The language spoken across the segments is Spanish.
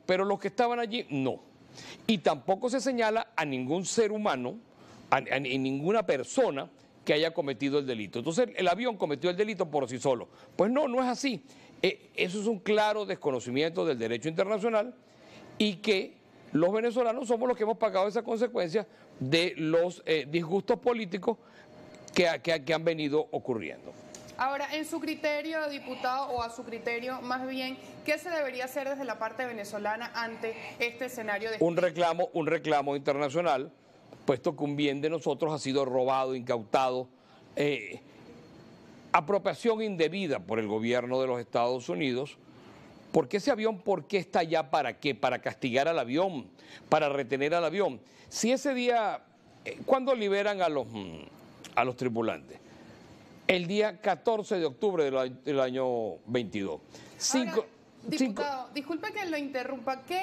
pero los que estaban allí no. Y tampoco se señala a ningún ser humano, a ninguna persona que haya cometido el delito. Entonces el avión cometió el delito por sí solo. Pues no, no es así. Eso es un claro desconocimiento del derecho internacional y que los venezolanos somos los que hemos pagado esa consecuencia de los disgustos políticos que han venido ocurriendo. Ahora, en su criterio, diputado, o a su criterio más bien, ¿qué se debería hacer desde la parte venezolana ante este escenario de... Un reclamo internacional, puesto que un bien de nosotros ha sido robado, incautado, apropiación indebida por el gobierno de los Estados Unidos. ¿Por qué ese avión, por qué está allá? ¿Para qué? Para castigar al avión, para retener al avión. Si ese día, ¿cuándo liberan a los tripulantes? El día 14 de octubre del año 22. Ahora, diputado, disculpe que lo interrumpa. ¿Qué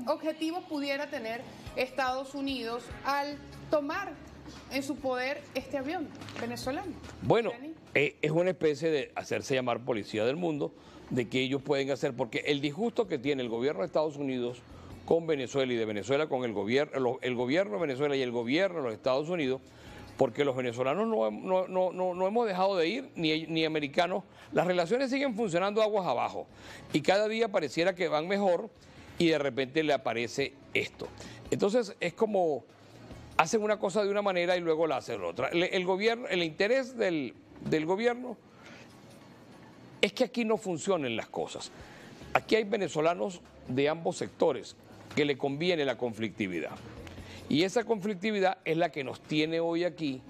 objetivos pudiera tener Estados Unidos al tomar en su poder este avión venezolano? Bueno, es una especie de hacerse llamar policía del mundo, de que ellos pueden hacer, porque el disgusto que tiene el gobierno de Estados Unidos con Venezuela y de Venezuela con el gobierno de Venezuela y el gobierno de los Estados Unidos, porque los venezolanos no hemos dejado de ir, ni americanos, las relaciones siguen funcionando aguas abajo y cada día pareciera que van mejor y de repente le aparece esto. Entonces es como hacen una cosa de una manera y luego la hacen de otra. El interés del gobierno es que aquí no funcionen las cosas. Aquí hay venezolanos de ambos sectores que le conviene la conflictividad. Y esa conflictividad es la que nos tiene hoy aquí,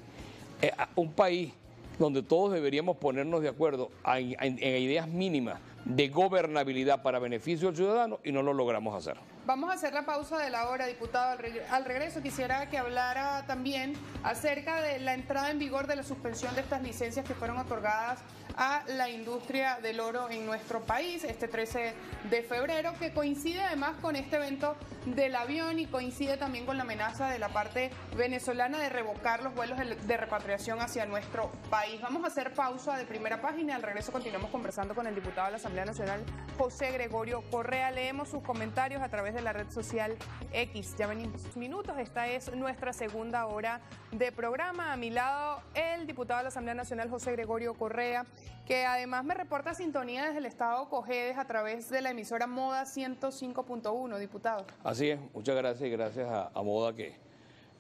un país donde todos deberíamos ponernos de acuerdo en ideas mínimas de gobernabilidad para beneficio del ciudadano y no lo logramos hacer. Vamos a hacer la pausa de la hora, diputado. Al regreso quisiera que hablara también acerca de la entrada en vigor de la suspensión de estas licencias que fueron otorgadas a la industria del oro en nuestro país este 13 de febrero, que coincide además con este evento del avión y coincide también con la amenaza de la parte venezolana de revocar los vuelos de repatriación hacia nuestro país. Vamos a hacer pausa de primera página. Al regreso continuamos conversando con el diputado de la Asamblea Nacional, José Gregorio Correa. Leemos sus comentarios a través de la red social X. Ya venimos minutos. Esta es nuestra segunda hora de programa. A mi lado, el diputado de la Asamblea Nacional, José Gregorio Correa, que además me reporta sintonía desde el estado Cojedes a través de la emisora Moda 105.1, diputado. Así es, muchas gracias y gracias a Moda que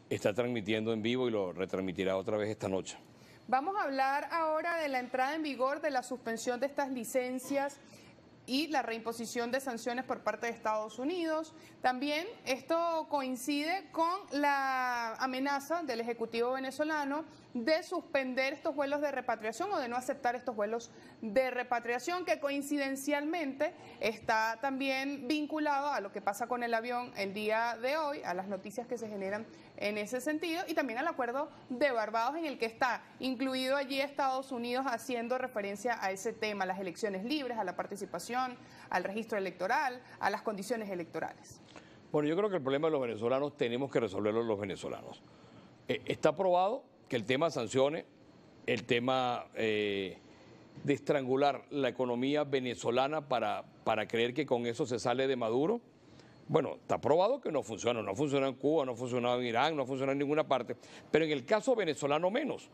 está transmitiendo en vivo y lo retransmitirá otra vez esta noche. Vamos a hablar ahora de la entrada en vigor de la suspensión de estas licencias y la reimposición de sanciones por parte de Estados Unidos. También esto coincide con la amenaza del Ejecutivo venezolano de suspender estos vuelos de repatriación o de no aceptar estos vuelos de repatriación, que coincidencialmente está también vinculado a lo que pasa con el avión el día de hoy, a las noticias que se generan en ese sentido y también al acuerdo de Barbados en el que está incluido allí Estados Unidos haciendo referencia a ese tema, las elecciones libres, a la participación, al registro electoral, a las condiciones electorales. Bueno, yo creo que el problema de los venezolanos tenemos que resolverlo los venezolanos. Está probado que el tema sanciones, el tema de estrangular la economía venezolana para creer que con eso se sale de Maduro, bueno, está probado que no funciona en Cuba, no ha funcionado en Irán, no ha funcionado en ninguna parte, pero en el caso venezolano menos,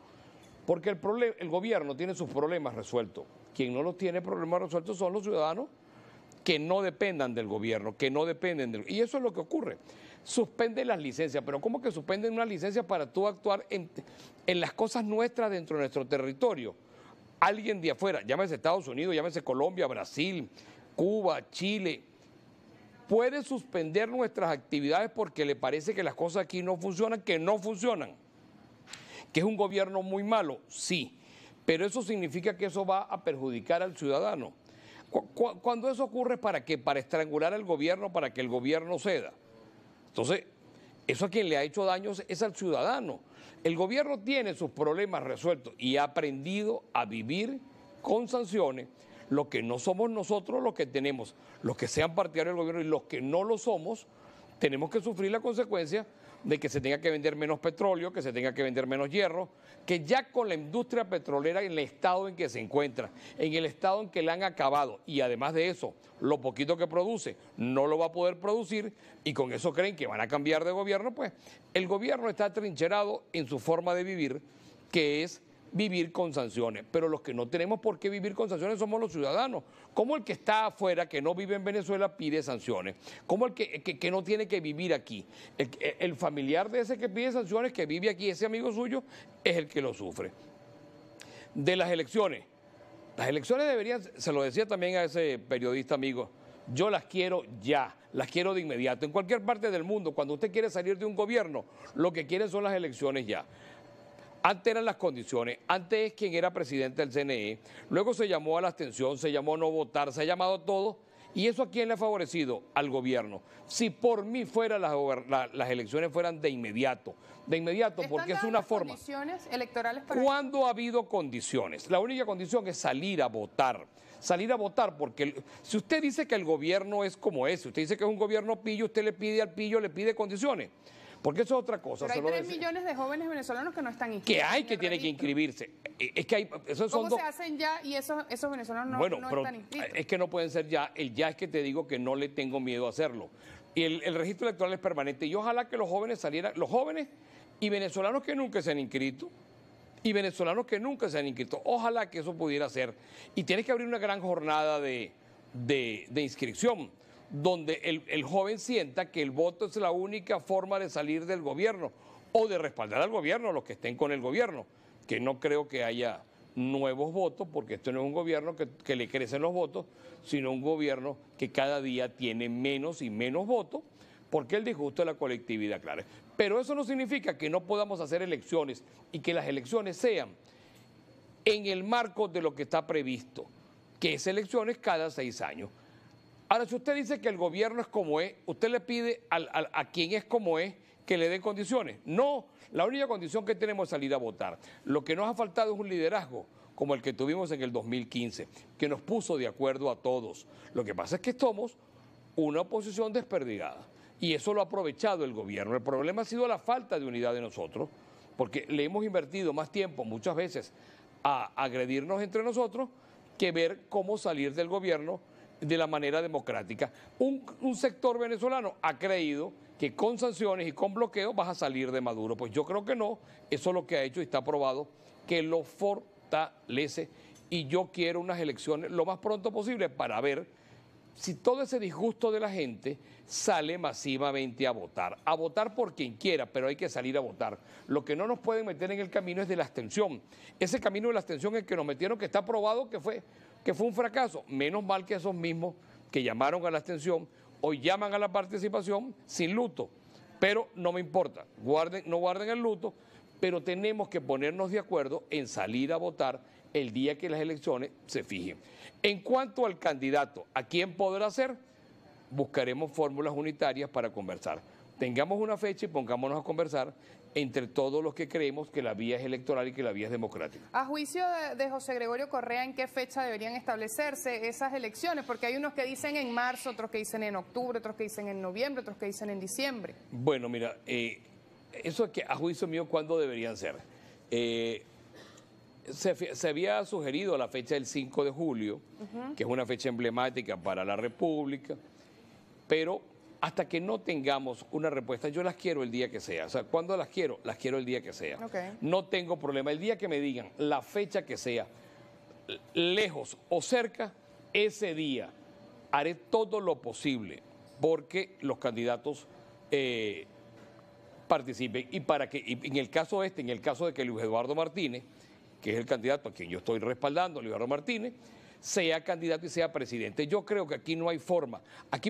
porque el gobierno tiene sus problemas resueltos. Quien no los tiene problemas resueltos son los ciudadanos que no dependan del gobierno, que no dependen del... Y eso es lo que ocurre. Suspenden las licencias, pero ¿cómo que suspenden una licencia para tú actuar en las cosas nuestras dentro de nuestro territorio? Alguien de afuera, llámese Estados Unidos, llámese Colombia, Brasil, Cuba, Chile, puede suspender nuestras actividades porque le parece que las cosas aquí no funcionan, que no funcionan. ¿Que es un gobierno muy malo? Sí, pero eso significa que eso va a perjudicar al ciudadano. Cuando eso ocurre, ¿para qué? Para estrangular al gobierno, para que el gobierno ceda. Entonces, eso a quien le ha hecho daños es al ciudadano. El gobierno tiene sus problemas resueltos y ha aprendido a vivir con sanciones. Lo que no somos nosotros los que tenemos, los que sean partidarios del gobierno y los que no lo somos, tenemos que sufrir la consecuencia de que se tenga que vender menos petróleo, que se tenga que vender menos hierro, que ya con la industria petrolera en el estado en que se encuentra, en el estado en que la han acabado, y además de eso, lo poquito que produce no lo va a poder producir, y con eso creen que van a cambiar de gobierno, pues el gobierno está atrincherado en su forma de vivir, que es vivir con sanciones, pero los que no tenemos por qué vivir con sanciones somos los ciudadanos. Como el que está afuera, que no vive en Venezuela, pide sanciones. Como el que no tiene que vivir aquí. El familiar de ese que pide sanciones, que vive aquí, ese amigo suyo, es el que lo sufre. De las elecciones deberían, se lo decía también a ese periodista amigo, yo las quiero ya, las quiero de inmediato. En cualquier parte del mundo, cuando usted quiere salir de un gobierno, lo que quieren son las elecciones ya. Antes eran las condiciones, antes es quien era presidente del CNE, luego se llamó a la abstención, se llamó a no votar, se ha llamado todo, y eso a quién le ha favorecido, al gobierno. Si por mí fuera las elecciones fueran de inmediato, porque es una forma. ¿Condiciones electorales para ¿Cuándo ha habido condiciones? La única condición es salir a votar. Salir a votar, porque si usted dice que el gobierno es como ese, usted dice que es un gobierno pillo, usted le pide al pillo, le pide condiciones. Porque eso es otra cosa. Pero hay 3 millones de jóvenes venezolanos que no están inscritos. Que tienen que inscribirse. Es que hay, esos son ¿Cómo se hacen ya y esos venezolanos no están inscritos? Es que no pueden ser ya. El ya es que te digo que no le tengo miedo a hacerlo. Y el registro electoral es permanente. Y ojalá que los jóvenes salieran, los jóvenes y venezolanos que nunca se han inscrito, ojalá que eso pudiera ser. Y tienes que abrir una gran jornada de inscripción, donde el joven sienta que el voto es la única forma de salir del gobierno o de respaldar al gobierno, los que estén con el gobierno, que no creo que haya nuevos votos, porque esto no es un gobierno que le crecen los votos, sino un gobierno que cada día tiene menos y menos votos, porque el disgusto de la colectividad, claro. Pero eso no significa que no podamos hacer elecciones y que las elecciones sean en el marco de lo que está previsto, que es elecciones cada 6 años. Ahora, si usted dice que el gobierno es como es, usted le pide a quien es como es que le den condiciones. No, la única condición que tenemos es salir a votar. Lo que nos ha faltado es un liderazgo, como el que tuvimos en el 2015, que nos puso de acuerdo a todos. Lo que pasa es que somos una oposición desperdigada, y eso lo ha aprovechado el gobierno. El problema ha sido la falta de unidad de nosotros, porque le hemos invertido más tiempo muchas veces a agredirnos entre nosotros que ver cómo salir del gobierno de la manera democrática. Un sector venezolano ha creído que con sanciones y con bloqueos vas a salir de Maduro. Pues yo creo que no, eso es lo que ha hecho y está probado, que lo fortalece, y yo quiero unas elecciones lo más pronto posible para ver si todo ese disgusto de la gente sale masivamente a votar por quien quiera, pero hay que salir a votar. Lo que no nos pueden meter en el camino es de la abstención. Ese camino de la abstención es el que nos metieron, que está probado que fue un fracaso. Menos mal que esos mismos que llamaron a la abstención hoy llaman a la participación sin luto. Pero no me importa, no guarden el luto, pero tenemos que ponernos de acuerdo en salir a votar el día que las elecciones se fijen. En cuanto al candidato, ¿a quién podrá ser? Buscaremos fórmulas unitarias para conversar. Tengamos una fecha y pongámonos a conversar entre todos los que creemos que la vía es electoral y que la vía es democrática. A juicio de José Gregorio Correa, ¿en qué fecha deberían establecerse esas elecciones? Porque hay unos que dicen en marzo, otros que dicen en octubre, otros que dicen en noviembre, otros que dicen en diciembre. Bueno, mira, eso es que a juicio mío, ¿cuándo deberían ser? Se había sugerido la fecha del 5 de julio, que es una fecha emblemática para la República, pero hasta que no tengamos una respuesta, yo las quiero el día que sea. O sea, ¿cuándo las quiero? Las quiero el día que sea. Okay. No tengo problema. El día que me digan la fecha que sea, lejos o cerca, ese día haré todo lo posible porque los candidatos participen. Y para que, y en el caso de que Luis Eduardo Martínez, que es el candidato a quien yo estoy respaldando, Luis Eduardo Martínez, sea candidato y sea presidente. Yo creo que aquí no hay forma. Aquí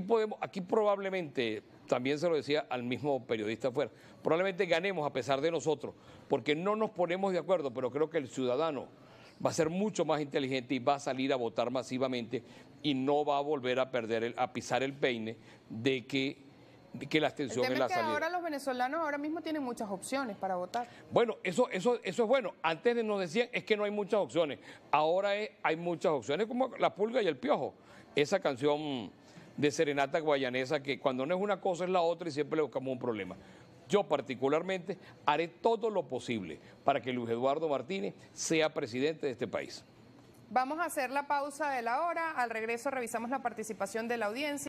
probablemente, también se lo decía al mismo periodista afuera, probablemente ganemos a pesar de nosotros, porque no nos ponemos de acuerdo, pero creo que el ciudadano va a ser mucho más inteligente y va a salir a votar masivamente y no va a volver a pisar el peine de que la abstención es la salida. Ahora los venezolanos ahora mismo tienen muchas opciones para votar. Bueno, eso es bueno. Antes nos decían es que no hay muchas opciones. Ahora hay muchas opciones, como La Pulga y el Piojo. Esa canción de serenata guayanesa que cuando no es una cosa es la otra y siempre le buscamos un problema. Yo particularmente haré todo lo posible para que Luis Eduardo Martínez sea presidente de este país. Vamos a hacer la pausa de la hora. Al regreso revisamos la participación de la audiencia.